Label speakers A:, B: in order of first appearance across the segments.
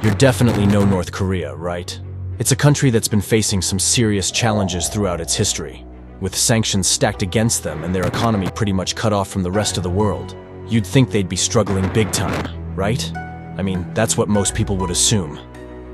A: You're definitely no North Korea, right? It's a country that's been facing some serious challenges throughout its history, with sanctions stacked against them and their economy pretty much cut off from the rest of the world. You'd think they'd be struggling big time, right? I mean, that's what most people would assume.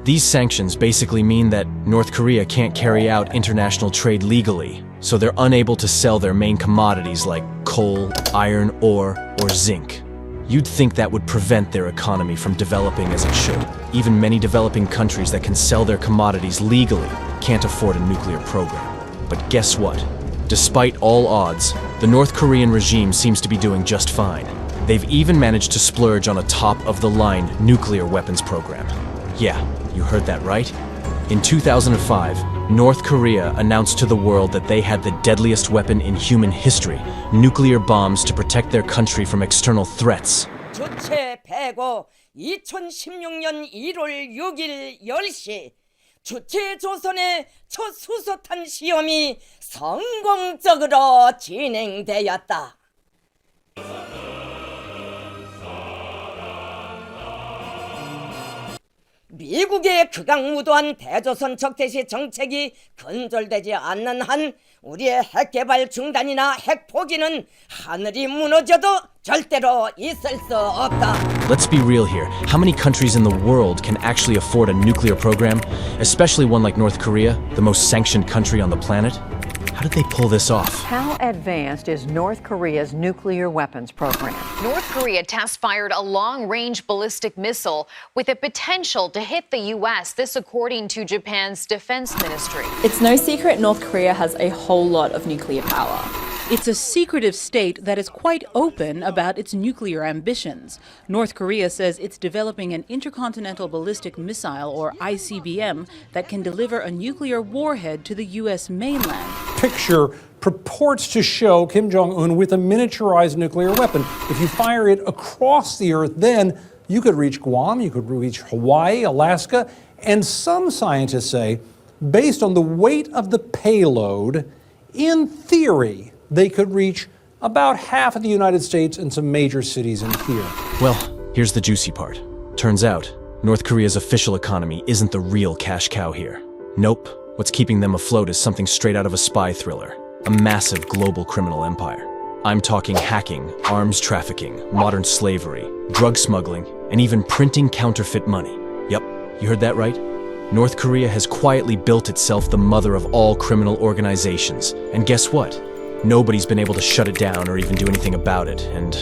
A: These sanctions basically mean that North Korea can't carry out international trade legally, so they're unable to sell their main commodities like coal, iron ore, or zinc. You'd think that would prevent their economy from developing as it should. Even many developing countries that can sell their commodities legally can't afford a nuclear program. But guess what? Despite all odds, the North Korean regime seems to be doing just fine. They've even managed to splurge on a top-of-the-line nuclear weapons program. Yeah, you heard that right. In 2005, North Korea announced to the world that they had the deadliest weapon in human history, nuclear bombs to protect their country from external threats.
B: 주체 배고 2016년 1월 6일 10시 주체 조선의 첫 수소탄 시험이 성공적으로 진행되었다. 미국의 극악무도한 대조선 적대시 정책이 근절되지 않는 한 우리의 핵 개발 중단이나 핵 포기는 하늘이 무너져도 절대로 있을 수 없다.
A: Let's be real here. How many countries in the world can actually afford a nuclear program, especially one like North Korea, the most sanctioned country on the planet? How did they pull this off?
C: How advanced is North Korea's nuclear weapons program?
D: North Korea test-fired a long-range ballistic missile with the potential to hit the U.S., this according to Japan's defense ministry.
E: It's no secret North Korea has a whole lot of nuclear power.
F: It's a secretive state that is quite open about its nuclear ambitions. North Korea says it's developing an intercontinental ballistic missile, or ICBM, that can deliver a nuclear warhead to the U.S. mainland.
G: Picture purports to show Kim Jong-un with a miniaturized nuclear weapon. If you fire it across the Earth, then you could reach Guam, you could reach Hawaii, Alaska, and some scientists say, based on the weight of the payload, in theory, they could reach about half of the United States and some major cities in here.
A: Well, here's the juicy part. Turns out, North Korea's official economy isn't the real cash cow here. Nope, what's keeping them afloat is something straight out of a spy thriller, a massive global criminal empire. I'm talking hacking, arms trafficking, modern slavery, drug smuggling, and even printing counterfeit money. Yep, you heard that right? North Korea has quietly built itself the mother of all criminal organizations. And guess what? Nobody's been able to shut it down or even do anything about it. And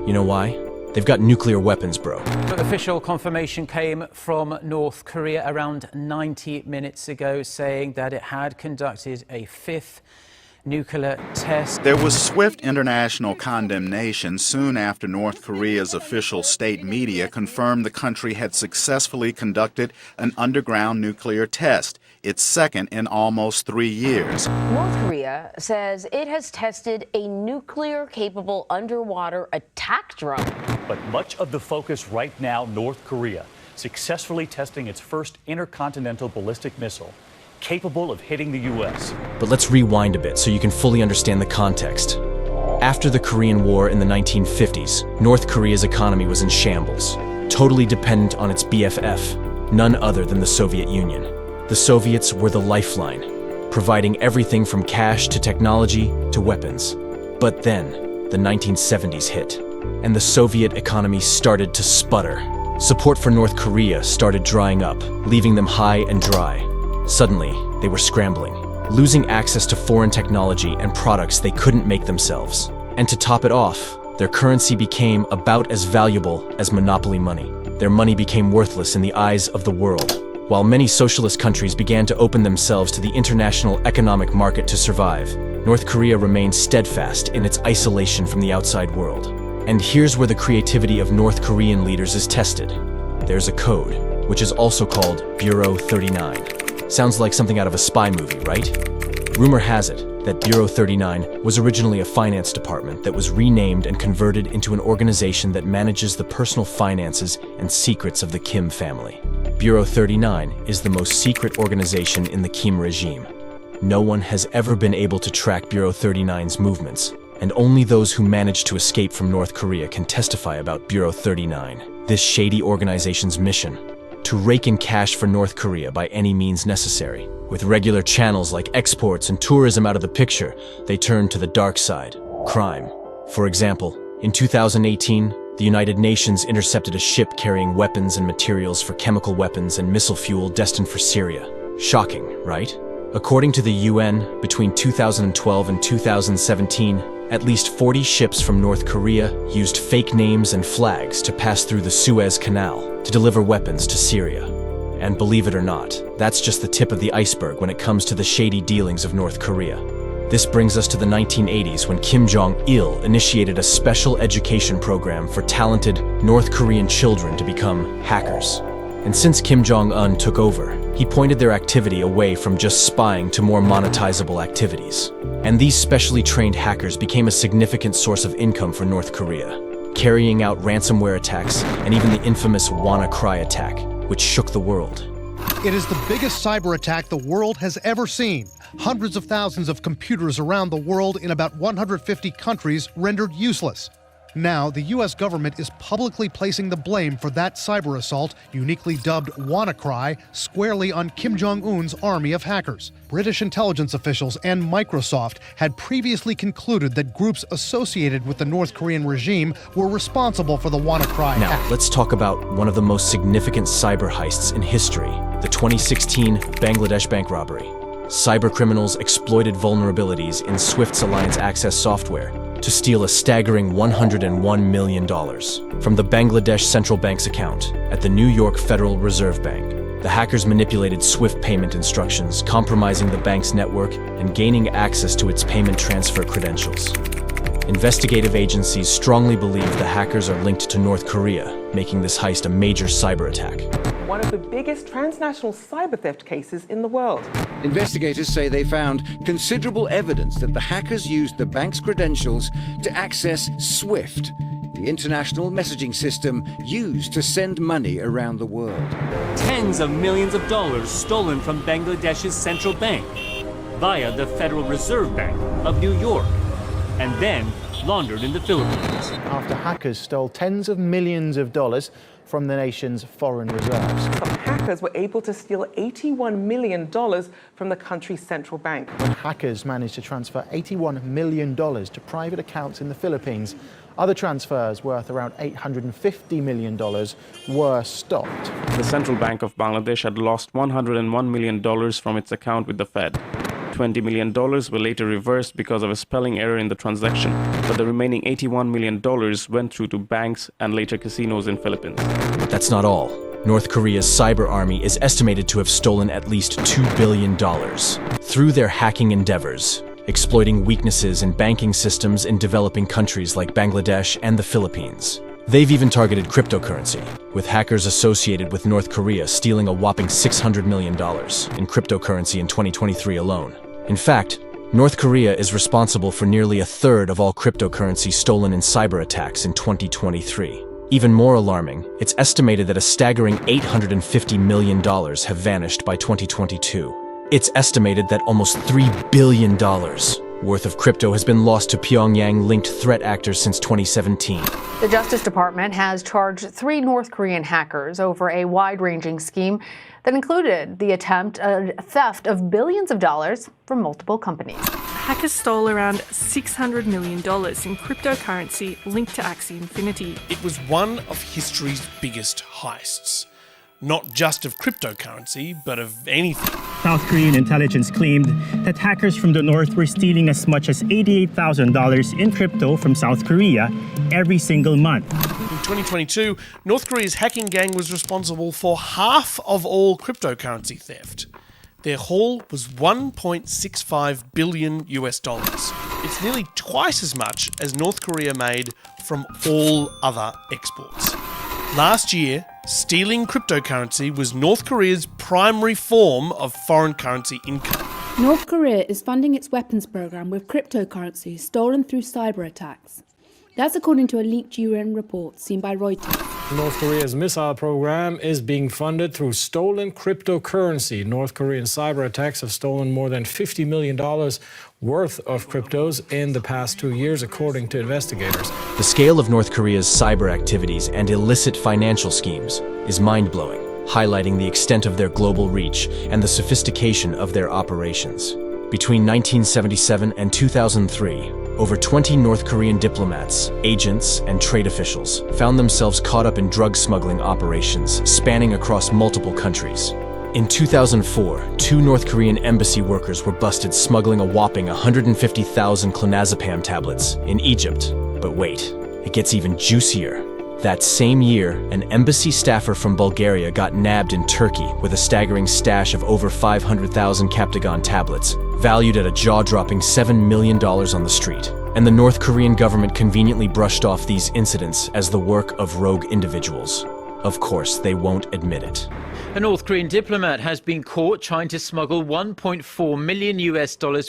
A: you know why? They've got nuclear weapons, bro.
H: Official confirmation came from North Korea around 90 minutes ago, saying that it had conducted a fifth nuclear test.
I: There was swift international condemnation soon after North Korea's official state media confirmed the country had successfully conducted an underground nuclear test, its second in almost 3 years.
J: North Korea says it has tested a nuclear-capable underwater attack drone.
K: But much of the focus right now, North Korea successfully testing its first intercontinental ballistic missile, capable of hitting the U.S.
A: But let's rewind a bit so you can fully understand the context. After the Korean War in the 1950s, North Korea's economy was in shambles, totally dependent on its BFF, none other than the Soviet Union. The Soviets were the lifeline, providing everything from cash to technology to weapons. But then, the 1970s hit, and the Soviet economy started to sputter. Support for North Korea started drying up, leaving them high and dry. Suddenly, they were scrambling, losing access to foreign technology and products they couldn't make themselves. And to top it off, their currency became about as valuable as monopoly money. Their money became worthless in the eyes of the world. While many socialist countries began to open themselves to the international economic market to survive, North Korea remained steadfast in its isolation from the outside world. And here's where the creativity of North Korean leaders is tested. There's a code, which is also called Bureau 39. Sounds like something out of a spy movie, right? Rumor has it that Bureau 39 was originally a finance department that was renamed and converted into an organization that manages the personal finances and secrets of the Kim family. Bureau 39 is the most secret organization in the Kim regime. No one has ever been able to track Bureau 39's movements, and only those who managed to escape from North Korea can testify about Bureau 39, this shady organization's mission. to rake in cash for North Korea by any means necessary. With regular channels like exports and tourism out of the picture, they turned to the dark side, crime. For example, in 2018, the United Nations intercepted a ship carrying weapons and materials for chemical weapons and missile fuel destined for Syria. Shocking, right? According to the UN, between 2012 and 2017, at least 40 ships from North Korea used fake names and flags to pass through the Suez Canal to deliver weapons to Syria. And believe it or not, that's just the tip of the iceberg when it comes to the shady dealings of North Korea. This brings us to the 1980s when Kim Jong-il initiated a special education program for talented North Korean children to become hackers. And since Kim Jong-un took over, he pointed their activity away from just spying to more monetizable activities. And these specially trained hackers became a significant source of income for North Korea, carrying out ransomware attacks and even the infamous WannaCry attack, which shook the world.
L: It is the biggest cyber attack the world has ever seen. Hundreds of thousands of computers around the world in about 150 countries rendered useless. Now, the U.S. government is publicly placing the blame for that cyber assault, uniquely dubbed WannaCry, squarely on Kim Jong-un's army of hackers. British intelligence officials and Microsoft had previously concluded that groups associated with the North Korean regime were responsible for the WannaCry
A: Now,
L: hack.
A: let's talk about one of the most significant cyber heists in history, the 2016 Bangladesh bank robbery. Cybercriminals exploited vulnerabilities in SWIFT's alliance access software to steal a staggering $101 million from the Bangladesh Central Bank's account at the New York Federal Reserve Bank. The hackers manipulated SWIFT payment instructions, compromising the bank's network and gaining access to its payment transfer credentials. Investigative agencies strongly believe the hackers are linked to North Korea, making this heist a major cyber attack.
M: One of the biggest transnational cyber theft cases in the world.
N: Investigators say they found considerable evidence that the hackers used the bank's credentials to access SWIFT, the international messaging system used to send money around the world.
O: Tens of millions of dollars stolen from Bangladesh's central bank via the Federal Reserve Bank of New York, and then laundered in the Philippines.
P: After hackers stole tens of millions of dollars from the nation's foreign reserves.
M: Some hackers were able to steal $81 million from the country's central bank.
P: When hackers managed to transfer $81 million to private accounts in the Philippines, other transfers worth around $850 million were stopped.
Q: The Central Bank of Bangladesh had lost $101 million from its account with the Fed. $20 million were later reversed because of a spelling error in the transaction, but the remaining $81 million went through to banks and later casinos in Philippines.
A: But that's not all. North Korea's cyber army is estimated to have stolen at least $2 billion through their hacking endeavors, exploiting weaknesses in banking systems in developing countries like Bangladesh and the Philippines. They've even targeted cryptocurrency, with hackers associated with North Korea stealing a whopping $600 million in cryptocurrency in 2023 alone. In fact, North Korea is responsible for nearly a third of all cryptocurrency stolen in cyber attacks in 2023. Even more alarming, it's estimated that a staggering $850 million have vanished by 2022. It's estimated that almost $3 billion worth of crypto has been lost to Pyongyang-linked threat actors since 2017.
C: The Justice Department has charged 3 North Korean hackers over a wide-ranging scheme that included the attempt at theft of billions of dollars from multiple companies.
R: Hackers stole around $600 million in cryptocurrency linked to Axie Infinity.
S: It was one of history's biggest heists. Not just of cryptocurrency, but of anything.
T: South Korean intelligence claimed that hackers from the north were stealing as much as $88,000 in crypto from South Korea every single month.
S: In 2022, North Korea's hacking gang was responsible for half of all cryptocurrency theft. Their haul was $1.65 billion US. It's nearly twice as much as North Korea made from all other exports. Last year, stealing cryptocurrency was North Korea's primary form of foreign currency income.
U: North Korea is funding its weapons program with cryptocurrency stolen through cyber attacks. That's according to a leaked UN report seen by Reuters.
V: North Korea's missile program is being funded through stolen cryptocurrency. North Korean cyber attacks have stolen more than $50 million worth of cryptos in the past 2 years, according to investigators.
A: The scale of North Korea's cyber activities and illicit financial schemes is mind-blowing. highlighting the extent of their global reach and the sophistication of their operations. Between 1977 and 2003, over 20 North Korean diplomats, agents, and trade officials found themselves caught up in drug smuggling operations spanning across multiple countries. In 2004, 2 North Korean embassy workers were busted smuggling a whopping 150,000 clonazepam tablets in Egypt. But wait, it gets even juicier. That same year, an embassy staffer from Bulgaria got nabbed in Turkey with a staggering stash of over 500,000 Captagon tablets, valued at a jaw-dropping $7 million on the street. And the North Korean government conveniently brushed off these incidents as the work of rogue individuals. Of course, they won't admit it.
H: A North Korean diplomat has been caught trying to smuggle $1.4 million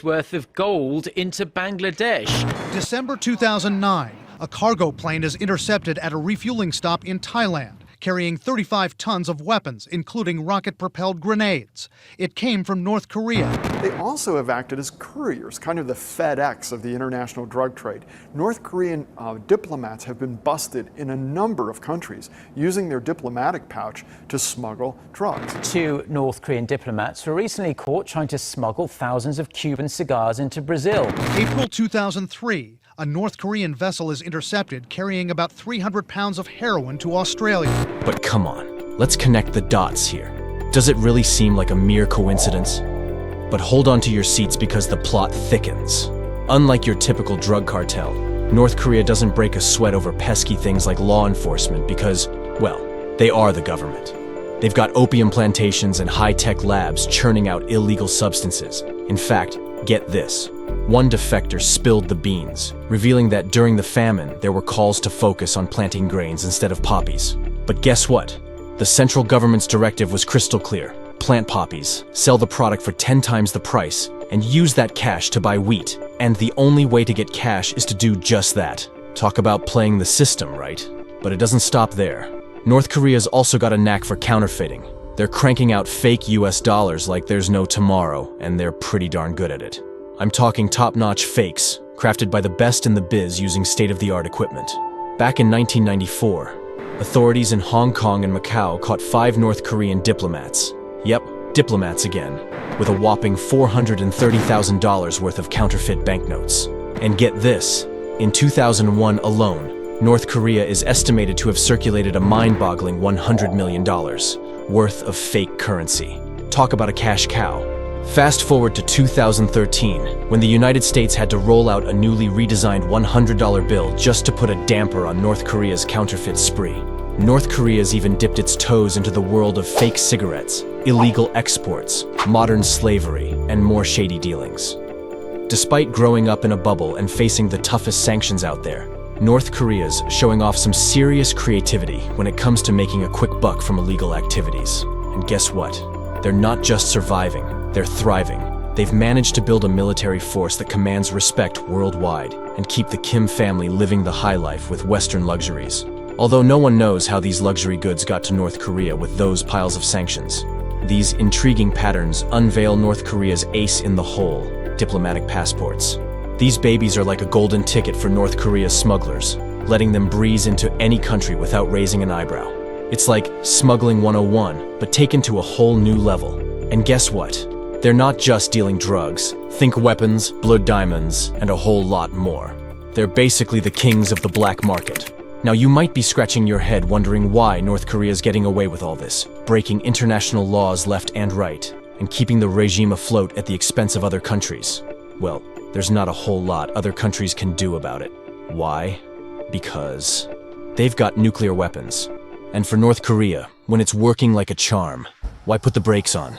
H: worth of gold into Bangladesh.
L: December 2009, a cargo plane is intercepted at a refueling stop in Thailand, carrying 35 tons of weapons, including rocket-propelled grenades. It came from North Korea.
B: They also have acted as couriers, kind of the FedEx of the international drug trade. North Korean diplomats have been busted in a number of countries using their diplomatic pouch to smuggle drugs.
H: 2 North Korean diplomats were recently caught trying to smuggle thousands of Cuban cigars into Brazil.
L: April 2003, a North Korean vessel is intercepted carrying about 300 pounds of heroin to Australia.
A: But come on, let's connect the dots here. Does it really seem like a mere coincidence? But hold on to your seats because the plot thickens. Unlike your typical drug cartel, North Korea doesn't break a sweat over pesky things like law enforcement because, well, they are the government. They've got opium plantations and high-tech labs churning out illegal substances. In fact, get this. One defector spilled the beans, revealing that during the famine, there were calls to focus on planting grains instead of poppies. But guess what? The central government's directive was crystal clear. Plant poppies, sell the product for 10 times the price, and use that cash to buy wheat. And the only way to get cash is to do just that. Talk about playing the system, right? But it doesn't stop there. North Korea's also got a knack for counterfeiting. They're cranking out fake US dollars like there's no tomorrow, and they're pretty darn good at it. I'm talking top-notch fakes, crafted by the best in the biz using state-of-the-art equipment. Back in 1994, authorities in Hong Kong and Macau caught 5 North Korean diplomats. Yep, diplomats again, with a whopping $430,000 worth of counterfeit banknotes. And get this, in 2001 alone, North Korea is estimated to have circulated a mind-boggling $100 million worth of fake currency. Talk about a cash cow. Fast forward to 2013, when the United States had to roll out a newly redesigned $100 bill just to put a damper on North Korea's counterfeit spree. North Korea's even dipped its toes into the world of fake cigarettes, illegal exports, modern slavery, and more shady dealings. Despite growing up in a bubble and facing the toughest sanctions out there, North Korea's showing off some serious creativity when it comes to making a quick buck from illegal activities. And guess what? They're not just surviving, they're thriving. They've managed to build a military force that commands respect worldwide and keep the Kim family living the high life with Western luxuries. Although no one knows how these luxury goods got to North Korea with those piles of sanctions. These intriguing patterns unveil North Korea's ace in the hole, diplomatic passports. These babies are like a golden ticket for North Korea's smugglers, letting them breeze into any country without raising an eyebrow. It's like smuggling 101, but taken to a whole new level. And guess what? They're not just dealing drugs. Think weapons, blood diamonds, and a whole lot more. They're basically the kings of the black market. Now you might be scratching your head wondering why North Korea's getting away with all this, breaking international laws left and right, and keeping the regime afloat at the expense of other countries. Well, there's not a whole lot other countries can do about it. Why? Because they've got nuclear weapons. And for North Korea, when it's working like a charm, why put the brakes on?